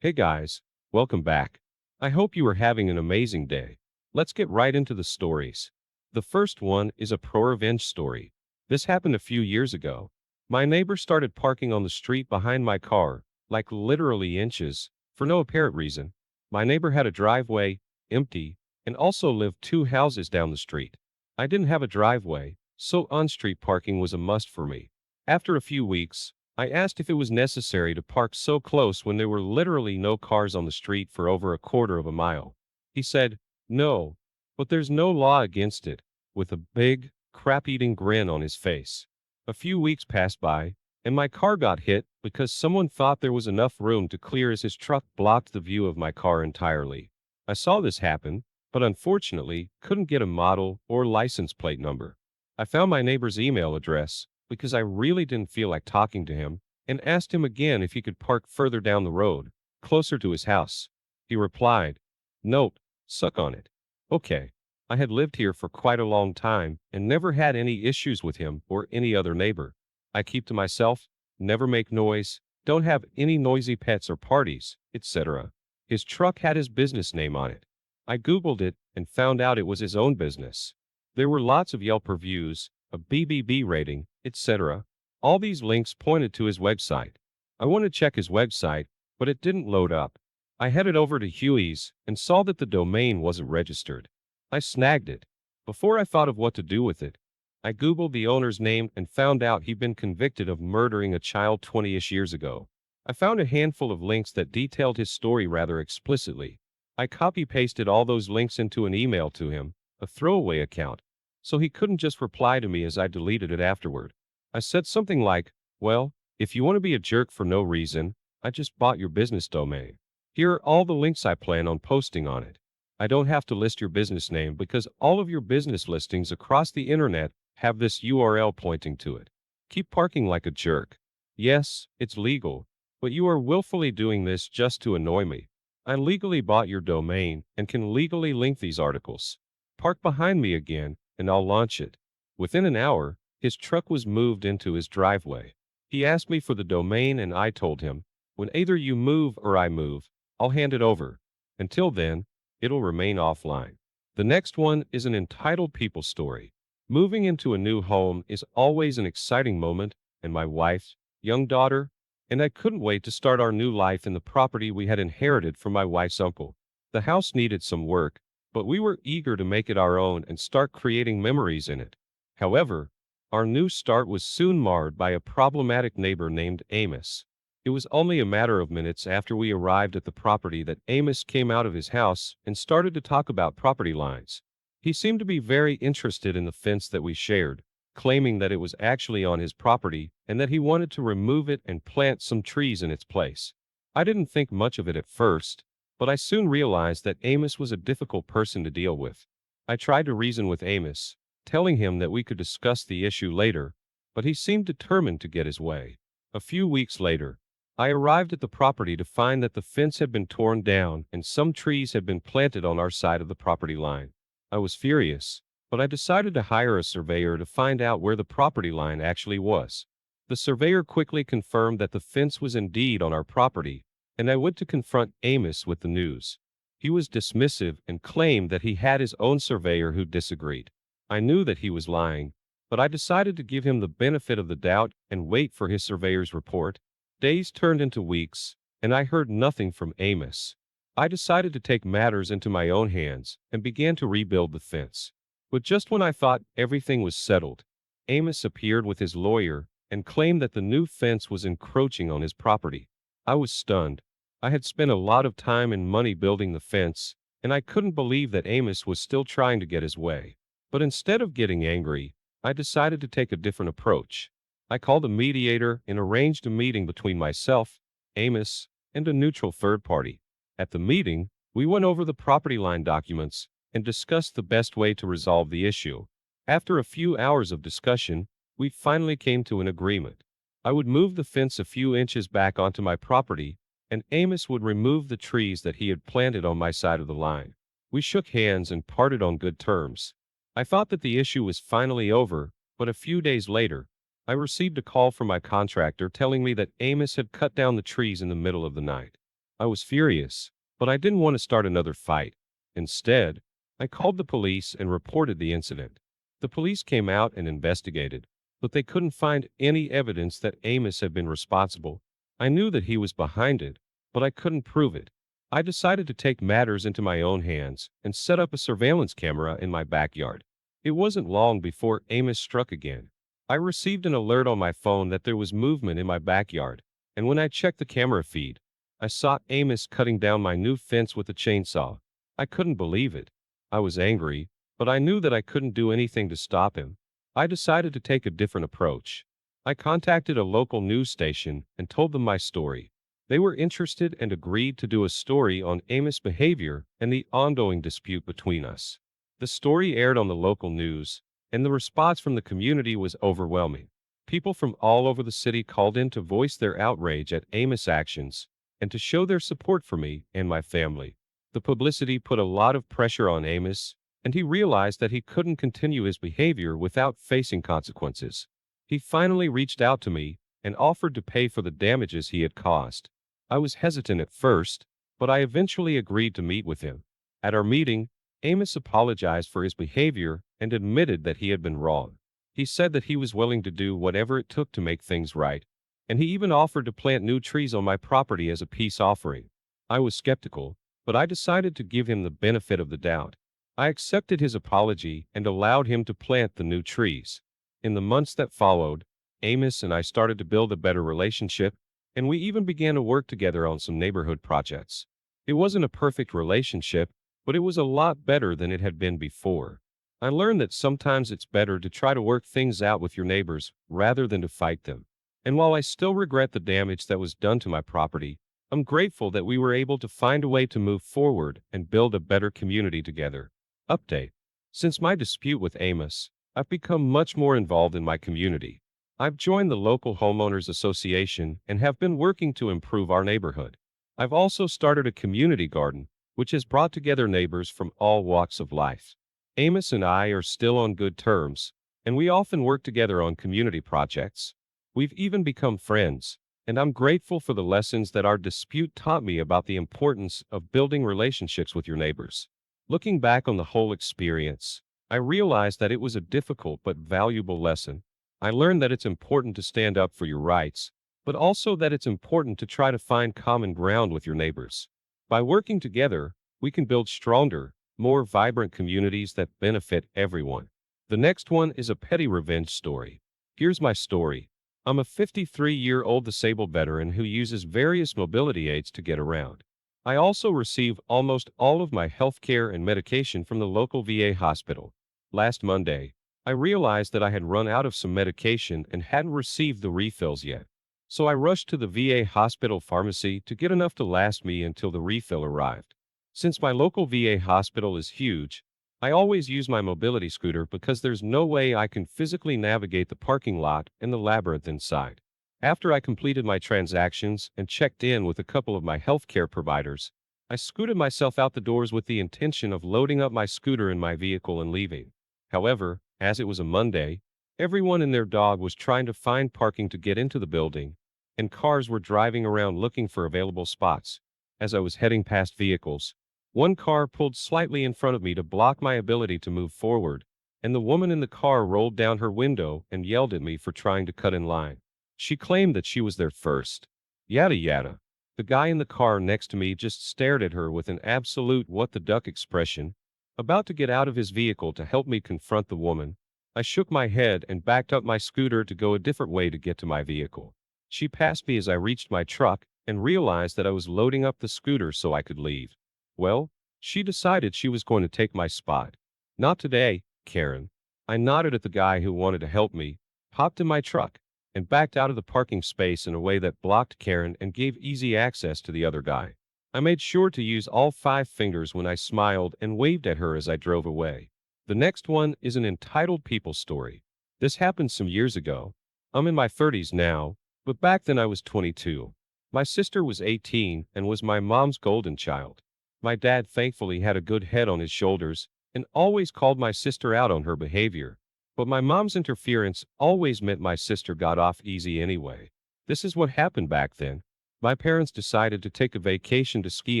Hey guys, welcome back. I hope you are having an amazing day. Let's get right into the stories. The first one is a pro revenge story. This happened a few years ago. My neighbor started parking on the street behind my car, like literally inches, for no apparent reason. My neighbor had a driveway, empty, and also lived two houses down the street. I didn't have a driveway, so on-street parking was a must for me. After a few weeks, I asked if it was necessary to park so close when there were literally no cars on the street for over a quarter of a mile. He said, "No, but there's no law against it," with a big, crap-eating grin on his face. A few weeks passed by, and my car got hit because someone thought there was enough room to clear as his truck blocked the view of my car entirely. I saw this happen, but unfortunately couldn't get a model or license plate number. I found my neighbor's email address because I really didn't feel like talking to him, and asked him again if he could park further down the road, closer to his house. He replied, "Nope, suck on it." Okay. I had lived here for quite a long time and never had any issues with him or any other neighbor. I keep to myself, never make noise, don't have any noisy pets or parties, etc. His truck had his business name on it. I Googled it and found out it was his own business. There were lots of Yelp reviews, a BBB rating, etc. All these links pointed to his website. I wanted to check his website, but it didn't load up. I headed over to Huey's and saw that the domain wasn't registered. I snagged it. Before I thought of what to do with it, I Googled the owner's name and found out he'd been convicted of murdering a child 20-ish years ago. I found a handful of links that detailed his story rather explicitly. I copy-pasted all those links into an email to him, a throwaway account, so he couldn't just reply to me as I deleted it afterward. I said something like, "Well, if you want to be a jerk for no reason, I just bought your business domain. Here are all the links I plan on posting on it. I don't have to list your business name because all of your business listings across the internet have this URL pointing to it. Keep parking like a jerk. Yes, it's legal, but you are willfully doing this just to annoy me. I legally bought your domain and can legally link these articles. Park behind me again, and I'll launch it." Within an hour, his truck was moved into his driveway. He asked me for the domain and I told him, "When either you move or I move, I'll hand it over. Until then, it'll remain offline." The next one is an entitled people story. Moving into a new home is always an exciting moment, and my wife, young daughter, and I couldn't wait to start our new life in the property we had inherited from my wife's uncle. The house needed some work, but we were eager to make it our own and start creating memories in it. However, our new start was soon marred by a problematic neighbor named Amos. It was only a matter of minutes after we arrived at the property that Amos came out of his house and started to talk about property lines. He seemed to be very interested in the fence that we shared, claiming that it was actually on his property and that he wanted to remove it and plant some trees in its place. I didn't think much of it at first, but I soon realized that Amos was a difficult person to deal with. I tried to reason with Amos, telling him that we could discuss the issue later, but he seemed determined to get his way. A few weeks later, I arrived at the property to find that the fence had been torn down and some trees had been planted on our side of the property line. I was furious, but I decided to hire a surveyor to find out where the property line actually was. The surveyor quickly confirmed that the fence was indeed on our property, and I went to confront Amos with the news. He was dismissive and claimed that he had his own surveyor who disagreed. I knew that he was lying, but I decided to give him the benefit of the doubt and wait for his surveyor's report. Days turned into weeks, and I heard nothing from Amos. I decided to take matters into my own hands and began to rebuild the fence. But just when I thought everything was settled, Amos appeared with his lawyer and claimed that the new fence was encroaching on his property. I was stunned. I had spent a lot of time and money building the fence, and I couldn't believe that Amos was still trying to get his way. But instead of getting angry, I decided to take a different approach. I called a mediator and arranged a meeting between myself, Amos, and a neutral third party. At the meeting, we went over the property line documents and discussed the best way to resolve the issue. After a few hours of discussion, we finally came to an agreement. I would move the fence a few inches back onto my property, and Amos would remove the trees that he had planted on my side of the line. We shook hands and parted on good terms. I thought that the issue was finally over, but a few days later, I received a call from my contractor telling me that Amos had cut down the trees in the middle of the night. I was furious, but I didn't want to start another fight. Instead, I called the police and reported the incident. The police came out and investigated, but they couldn't find any evidence that Amos had been responsible. I knew that he was behind it, but I couldn't prove it. I decided to take matters into my own hands and set up a surveillance camera in my backyard. It wasn't long before Amos struck again. I received an alert on my phone that there was movement in my backyard, and when I checked the camera feed, I saw Amos cutting down my new fence with a chainsaw. I couldn't believe it. I was angry, but I knew that I couldn't do anything to stop him. I decided to take a different approach. I contacted a local news station and told them my story. They were interested and agreed to do a story on Amos' behavior and the ongoing dispute between us. The story aired on the local news, and the response from the community was overwhelming. People from all over the city called in to voice their outrage at Amos' actions and to show their support for me and my family. The publicity put a lot of pressure on Amos, and he realized that he couldn't continue his behavior without facing consequences. He finally reached out to me and offered to pay for the damages he had caused. I was hesitant at first, but I eventually agreed to meet with him. At our meeting, Amos apologized for his behavior and admitted that he had been wrong. He said that he was willing to do whatever it took to make things right, and he even offered to plant new trees on my property as a peace offering. I was skeptical, but I decided to give him the benefit of the doubt. I accepted his apology and allowed him to plant the new trees. In the months that followed, Amos and I started to build a better relationship, and we even began to work together on some neighborhood projects. It wasn't a perfect relationship, but it was a lot better than it had been before. I learned that sometimes it's better to try to work things out with your neighbors rather than to fight them. And while I still regret the damage that was done to my property, I'm grateful that we were able to find a way to move forward and build a better community together. Update. Since my dispute with Amos, I've become much more involved in my community. I've joined the local homeowners association and have been working to improve our neighborhood. I've also started a community garden, which has brought together neighbors from all walks of life. Amos and I are still on good terms, and we often work together on community projects. We've even become friends, and I'm grateful for the lessons that our dispute taught me about the importance of building relationships with your neighbors. Looking back on the whole experience, I realized that it was a difficult but valuable lesson. I learned that it's important to stand up for your rights, but also that it's important to try to find common ground with your neighbors. By working together, we can build stronger, more vibrant communities that benefit everyone. The next one is a petty revenge story. Here's my story. I'm a 53-year-old disabled veteran who uses various mobility aids to get around. I also receive almost all of my health care and medication from the local VA hospital. Last Monday, I realized that I had run out of some medication and hadn't received the refills yet. So I rushed to the VA hospital pharmacy to get enough to last me until the refill arrived. Since my local VA hospital is huge, I always use my mobility scooter because there's no way I can physically navigate the parking lot and the labyrinth inside. After I completed my transactions and checked in with a couple of my healthcare providers, I scooted myself out the doors with the intention of loading up my scooter in my vehicle and leaving. However, as it was a Monday, everyone and their dog was trying to find parking to get into the building, and cars were driving around looking for available spots. As I was heading past vehicles, one car pulled slightly in front of me to block my ability to move forward, and the woman in the car rolled down her window and yelled at me for trying to cut in line. She claimed that she was there first. Yada yada. The guy in the car next to me just stared at her with an absolute what the duck expression. About to get out of his vehicle to help me confront the woman, I shook my head and backed up my scooter to go a different way to get to my vehicle. She passed me as I reached my truck and realized that I was loading up the scooter so I could leave. Well, she decided she was going to take my spot. Not today, Karen. I nodded at the guy who wanted to help me, hopped in my truck, and backed out of the parking space in a way that blocked Karen and gave easy access to the other guy. I made sure to use all 5 fingers when I smiled and waved at her as I drove away. The next one is an entitled people story. This happened some years ago. I'm in my 30s now, but back then I was 22. My sister was 18 and was my mom's golden child. My dad thankfully had a good head on his shoulders and always called my sister out on her behavior. But my mom's interference always meant my sister got off easy anyway. This is what happened back then. My parents decided to take a vacation to ski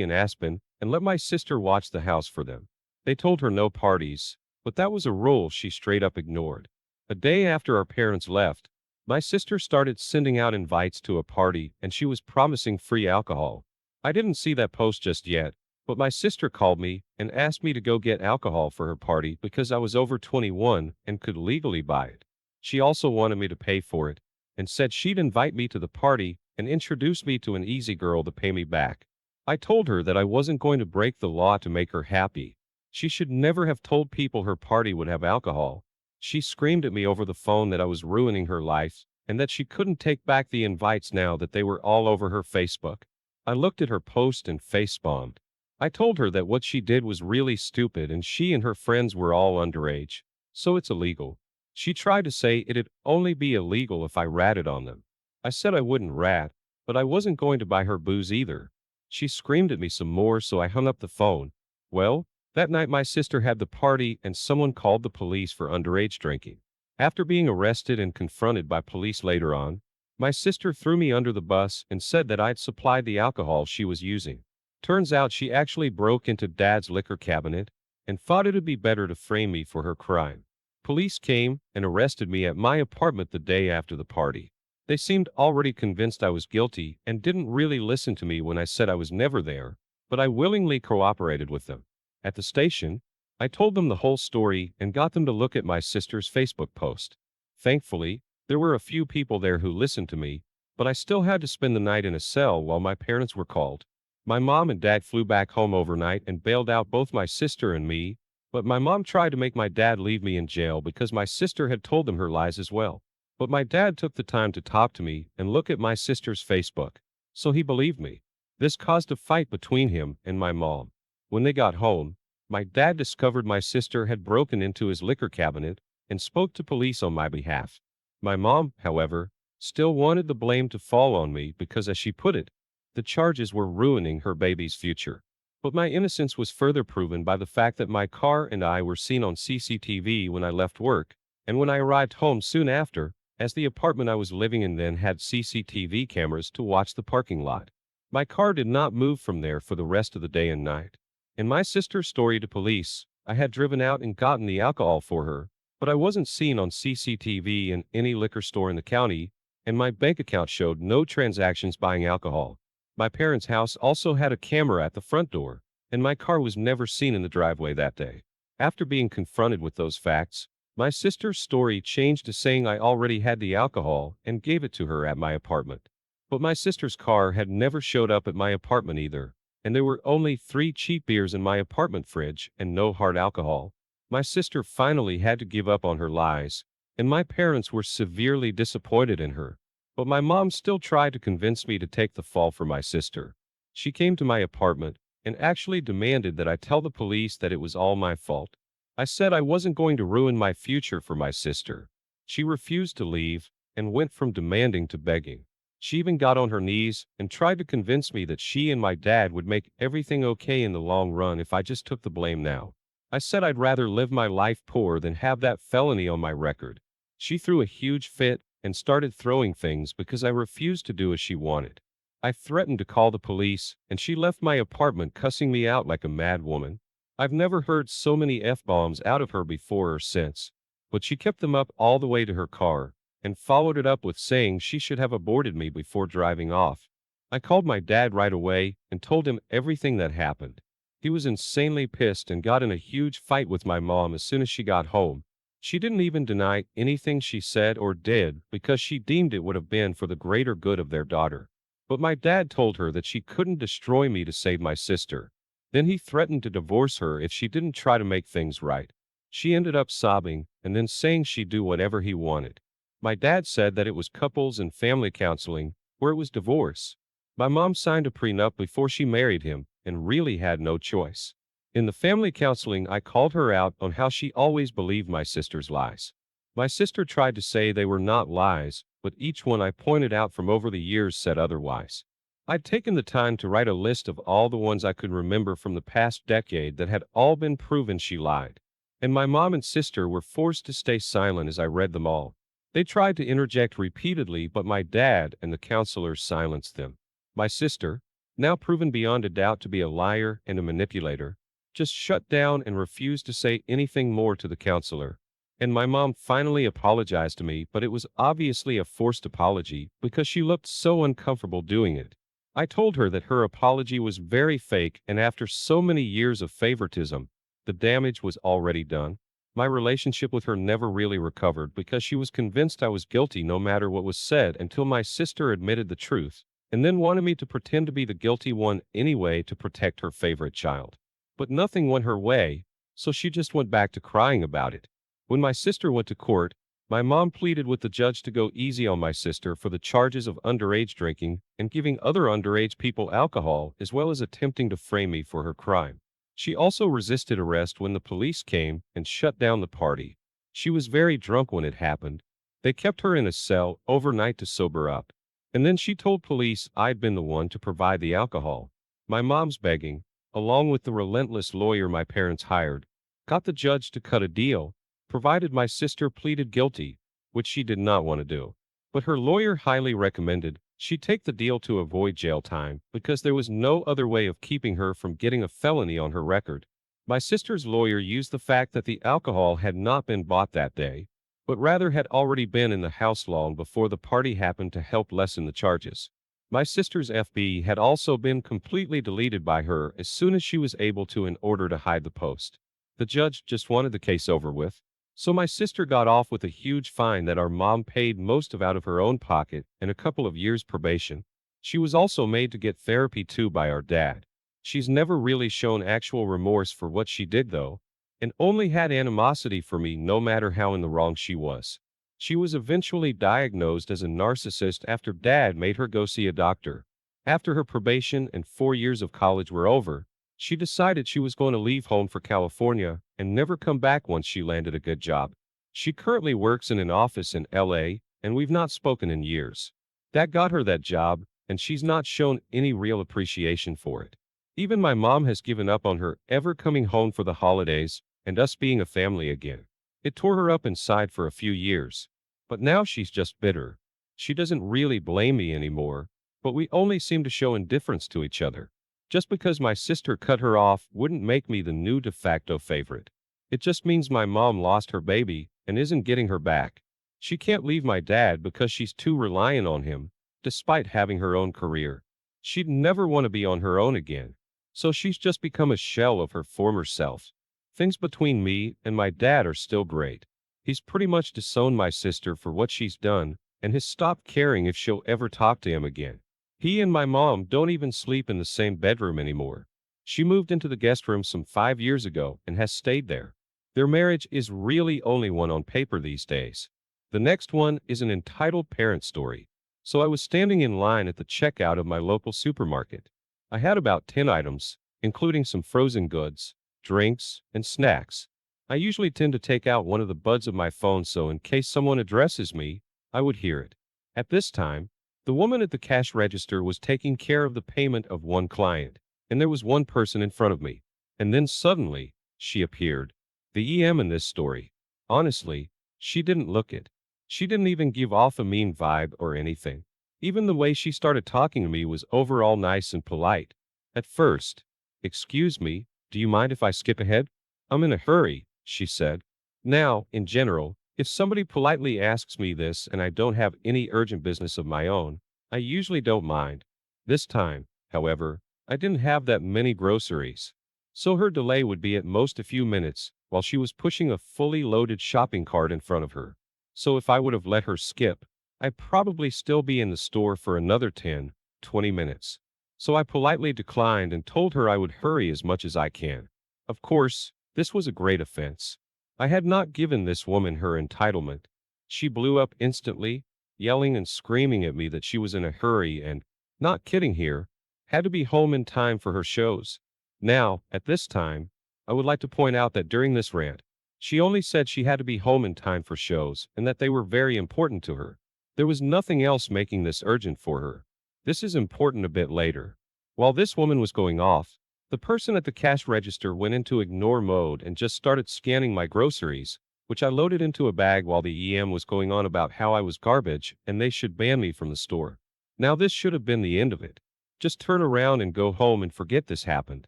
in Aspen and let my sister watch the house for them. They told her no parties, but that was a rule she straight up ignored. A day after our parents left, my sister started sending out invites to a party and she was promising free alcohol. I didn't see that post just yet, but my sister called me and asked me to go get alcohol for her party because I was over 21 and could legally buy it. She also wanted me to pay for it and said she'd invite me to the party and introduce me to an easy girl to pay me back. I told her that I wasn't going to break the law to make her happy. She should never have told people her party would have alcohol. She screamed at me over the phone that I was ruining her life and that she couldn't take back the invites now that they were all over her Facebook. I looked at her post and facepalmed. I told her that what she did was really stupid and she and her friends were all underage, so it's illegal. She tried to say it'd only be illegal if I ratted on them. I said I wouldn't rat, but I wasn't going to buy her booze either. She screamed at me some more, so I hung up the phone. Well, that night my sister had the party and someone called the police for underage drinking. After being arrested and confronted by police later on, my sister threw me under the bus and said that I'd supplied the alcohol she was using. Turns out she actually broke into Dad's liquor cabinet and thought it'd be better to frame me for her crime. Police came and arrested me at my apartment the day after the party. They seemed already convinced I was guilty and didn't really listen to me when I said I was never there, but I willingly cooperated with them. At the station, I told them the whole story and got them to look at my sister's Facebook post. Thankfully, there were a few people there who listened to me, but I still had to spend the night in a cell while my parents were called. My mom and dad flew back home overnight and bailed out both my sister and me, but my mom tried to make my dad leave me in jail because my sister had told them her lies as well. But my dad took the time to talk to me and look at my sister's Facebook, so he believed me. This caused a fight between him and my mom. When they got home, my dad discovered my sister had broken into his liquor cabinet and spoke to police on my behalf. My mom, however, still wanted the blame to fall on me because, as she put it, the charges were ruining her baby's future. But my innocence was further proven by the fact that my car and I were seen on CCTV when I left work, and when I arrived home soon after, as the apartment I was living in then had CCTV cameras to watch the parking lot. My car did not move from there for the rest of the day and night. In my sister's story to police, I had driven out and gotten the alcohol for her, but I wasn't seen on CCTV in any liquor store in the county, and my bank account showed no transactions buying alcohol. My parents' house also had a camera at the front door, and my car was never seen in the driveway that day. After being confronted with those facts, my sister's story changed to saying I already had the alcohol and gave it to her at my apartment. But my sister's car had never showed up at my apartment either, and there were only 3 cheap beers in my apartment fridge and no hard alcohol. My sister finally had to give up on her lies, and my parents were severely disappointed in her. But my mom still tried to convince me to take the fall for my sister. She came to my apartment and actually demanded that I tell the police that it was all my fault. I said I wasn't going to ruin my future for my sister. She refused to leave and went from demanding to begging. She even got on her knees and tried to convince me that she and my dad would make everything okay in the long run if I just took the blame now. I said I'd rather live my life poor than have that felony on my record. She threw a huge fit and started throwing things because I refused to do as she wanted. I threatened to call the police, and she left my apartment cussing me out like a mad woman. I've never heard so many F-bombs out of her before or since, but she kept them up all the way to her car, and followed it up with saying she should have aborted me before driving off. I called my dad right away and told him everything that happened. He was insanely pissed and got in a huge fight with my mom as soon as she got home. She didn't even deny anything she said or did because she deemed it would have been for the greater good of their daughter. But my dad told her that she couldn't destroy me to save my sister. Then he threatened to divorce her if she didn't try to make things right. She ended up sobbing and then saying she'd do whatever he wanted. My dad said that it was couples and family counseling, where it was divorce. My mom signed a prenup before she married him and really had no choice. In the family counseling, I called her out on how she always believed my sister's lies. My sister tried to say they were not lies, but each one I pointed out from over the years said otherwise. I'd taken the time to write a list of all the ones I could remember from the past decade that had all been proven she lied. And my mom and sister were forced to stay silent as I read them all. They tried to interject repeatedly, but my dad and the counselors silenced them. My sister, now proven beyond a doubt to be a liar and a manipulator, just shut down and refused to say anything more to the counselor. And my mom finally apologized to me, but it was obviously a forced apology because she looked so uncomfortable doing it. I told her that her apology was very fake, and after so many years of favoritism, the damage was already done. My relationship with her never really recovered because she was convinced I was guilty no matter what was said until my sister admitted the truth, and then wanted me to pretend to be the guilty one anyway to protect her favorite child. But nothing went her way, so she just went back to crying about it. When my sister went to court, my mom pleaded with the judge to go easy on my sister for the charges of underage drinking and giving other underage people alcohol, as well as attempting to frame me for her crime. She also resisted arrest when the police came and shut down the party. She was very drunk when it happened. They kept her in a cell overnight to sober up. And then she told police I'd been the one to provide the alcohol. My mom's begging, along with the relentless lawyer my parents hired, got the judge to cut a deal, provided my sister pleaded guilty, which she did not want to do. But her lawyer highly recommended she take the deal to avoid jail time because there was no other way of keeping her from getting a felony on her record. My sister's lawyer used the fact that the alcohol had not been bought that day, but rather had already been in the house long before the party happened to help lessen the charges. My sister's FB had also been completely deleted by her as soon as she was able to in order to hide the post. The judge just wanted the case over with. So my sister got off with a huge fine that our mom paid most of out of her own pocket and a couple of years probation. She was also made to get therapy too by our dad. She's never really shown actual remorse for what she did though, and only had animosity for me no matter how in the wrong she was. She was eventually diagnosed as a narcissist after dad made her go see a doctor. After her probation and 4 years of college were over, she decided she was going to leave home for California and never come back once she landed a good job. She currently works in an office in LA, and we've not spoken in years. That got her that job, and she's not shown any real appreciation for it. Even my mom has given up on her ever coming home for the holidays and us being a family again. It tore her up inside for a few years. But now she's just bitter. She doesn't really blame me anymore, but we only seem to show indifference to each other. Just because my sister cut her off wouldn't make me the new de facto favorite. It just means my mom lost her baby and isn't getting her back. She can't leave my dad because she's too reliant on him, despite having her own career. She'd never want to be on her own again. So she's just become a shell of her former self. Things between me and my dad are still great. He's pretty much disowned my sister for what she's done and has stopped caring if she'll ever talk to him again. He and my mom don't even sleep in the same bedroom anymore. She moved into the guest room some 5 years ago and has stayed there. Their marriage is really only one on paper these days. The next one is an entitled parent story. So I was standing in line at the checkout of my local supermarket. I had about 10 items, including some frozen goods, drinks, and snacks. I usually tend to take out one of the buds of my phone so in case someone addresses me, I would hear it. At this time, the woman at the cash register was taking care of the payment of one client, and there was one person in front of me. And then suddenly, she appeared. The EM in this story. Honestly, she didn't look it. She didn't even give off a mean vibe or anything. Even the way she started talking to me was overall nice and polite. At first, "Excuse me, do you mind if I skip ahead? I'm in a hurry," she said. Now, in general, if somebody politely asks me this and I don't have any urgent business of my own, I usually don't mind. This time, however, I didn't have that many groceries. So her delay would be at most a few minutes while she was pushing a fully loaded shopping cart in front of her. So if I would have let her skip, I'd probably still be in the store for another 10, 20 minutes. So I politely declined and told her I would hurry as much as I can. Of course, this was a great offense. I had not given this woman her entitlement. She blew up instantly, yelling and screaming at me that she was in a hurry and, not kidding here, had to be home in time for her shows. Now, at this time, I would like to point out that during this rant, she only said she had to be home in time for shows and that they were very important to her. There was nothing else making this urgent for her. This is important a bit later. While this woman was going off, the person at the cash register went into ignore mode and just started scanning my groceries, which I loaded into a bag while the EM was going on about how I was garbage and they should ban me from the store. Now this should have been the end of it. just turn around and go home and forget this happened.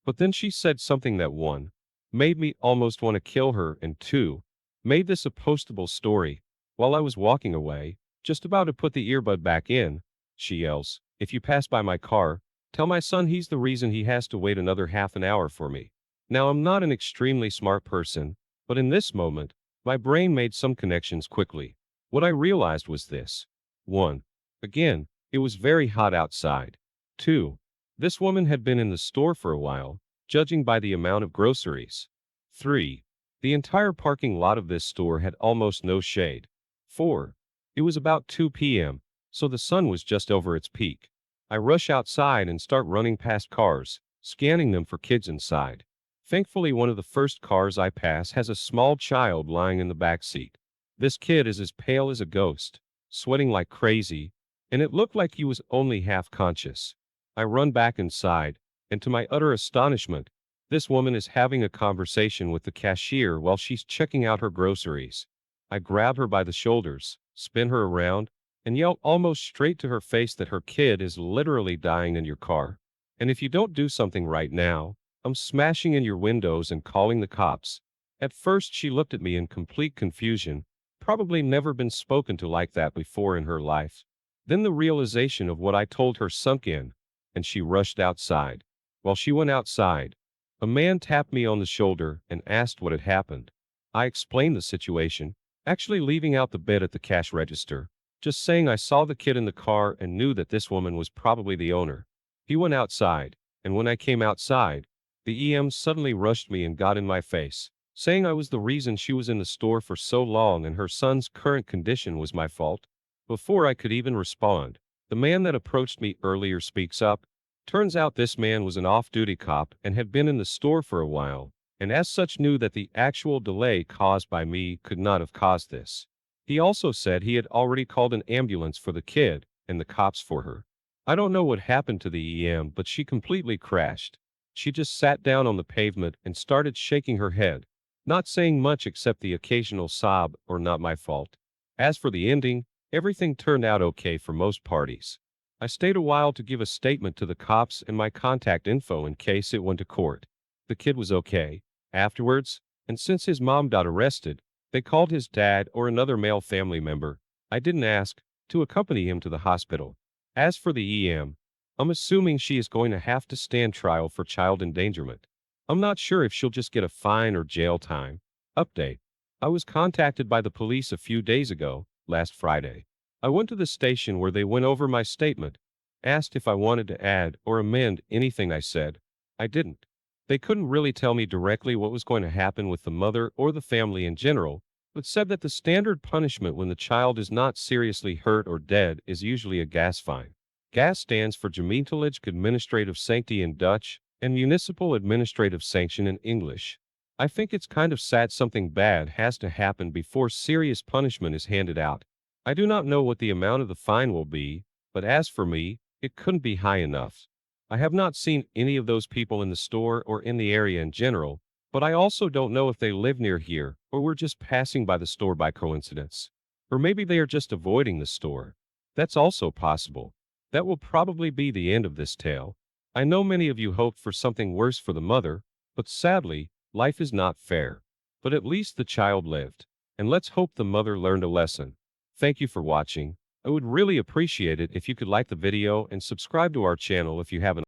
But then she said something that one, made me almost want to kill her, and two, made this a postable story. While I was walking away, just about to put the earbud back in, she yells, "If you pass by my car, tell my son he's the reason he has to wait another half an hour for me." Now, I'm not an extremely smart person, but in this moment, my brain made some connections quickly. What I realized was this. 1. Again, it was very hot outside. 2. This woman had been in the store for a while, judging by the amount of groceries. 3. The entire parking lot of this store had almost no shade. 4. It was about 2 p.m., so the sun was just over its peak. I rush outside and start running past cars, scanning them for kids inside. Thankfully, one of the first cars I pass has a small child lying in the back seat. This kid is as pale as a ghost, sweating like crazy, and it looked like he was only half conscious. I run back inside, and to my utter astonishment, this woman is having a conversation with the cashier while she's checking out her groceries. I grab her by the shoulders, spin her around, and yell almost straight to her face that her kid is literally dying in your car. And if you don't do something right now, I'm smashing in your windows and calling the cops. At first, she looked at me in complete confusion, probably never been spoken to like that before in her life. Then the realization of what I told her sunk in, and she rushed outside. While she went outside, a man tapped me on the shoulder and asked what had happened. I explained the situation, actually leaving out the bit at the cash register, just saying I saw the kid in the car and knew that this woman was probably the owner. He went outside, and when I came outside, the EM suddenly rushed me and got in my face, saying I was the reason she was in the store for so long and her son's current condition was my fault. Before I could even respond, the man that approached me earlier speaks up. Turns out this man was an off-duty cop and had been in the store for a while, and as such knew that the actual delay caused by me could not have caused this. He also said he had already called an ambulance for the kid and the cops for her. I don't know what happened to the EM, but she completely crashed. She just sat down on the pavement and started shaking her head, not saying much except the occasional sob or "not my fault." As for the ending, everything turned out okay for most parties. I stayed a while to give a statement to the cops and my contact info in case it went to court. The kid was okay afterwards, and since his mom got arrested, they called his dad or another male family member, I didn't ask, to accompany him to the hospital. As for the EM, I'm assuming she is going to have to stand trial for child endangerment. I'm not sure if she'll just get a fine or jail time. Update. I was contacted by the police a few days ago, last Friday. I went to the station where they went over my statement, asked if I wanted to add or amend anything I said. I didn't. They couldn't really tell me directly what was going to happen with the mother or the family in general, but said that the standard punishment when the child is not seriously hurt or dead is usually a gas fine. GAS stands for Gemeentelijk Administrative Sanctie in Dutch and Municipal Administrative Sanction in English. I think it's kind of sad something bad has to happen before serious punishment is handed out. I do not know what the amount of the fine will be, but as for me, it couldn't be high enough. I have not seen any of those people in the store or in the area in general, but I also don't know if they live near here or were just passing by the store by coincidence. Or maybe they are just avoiding the store. That's also possible. That will probably be the end of this tale. I know many of you hoped for something worse for the mother, but sadly, life is not fair. But at least the child lived. And let's hope the mother learned a lesson. Thank you for watching. I would really appreciate it if you could like the video and subscribe to our channel if you haven't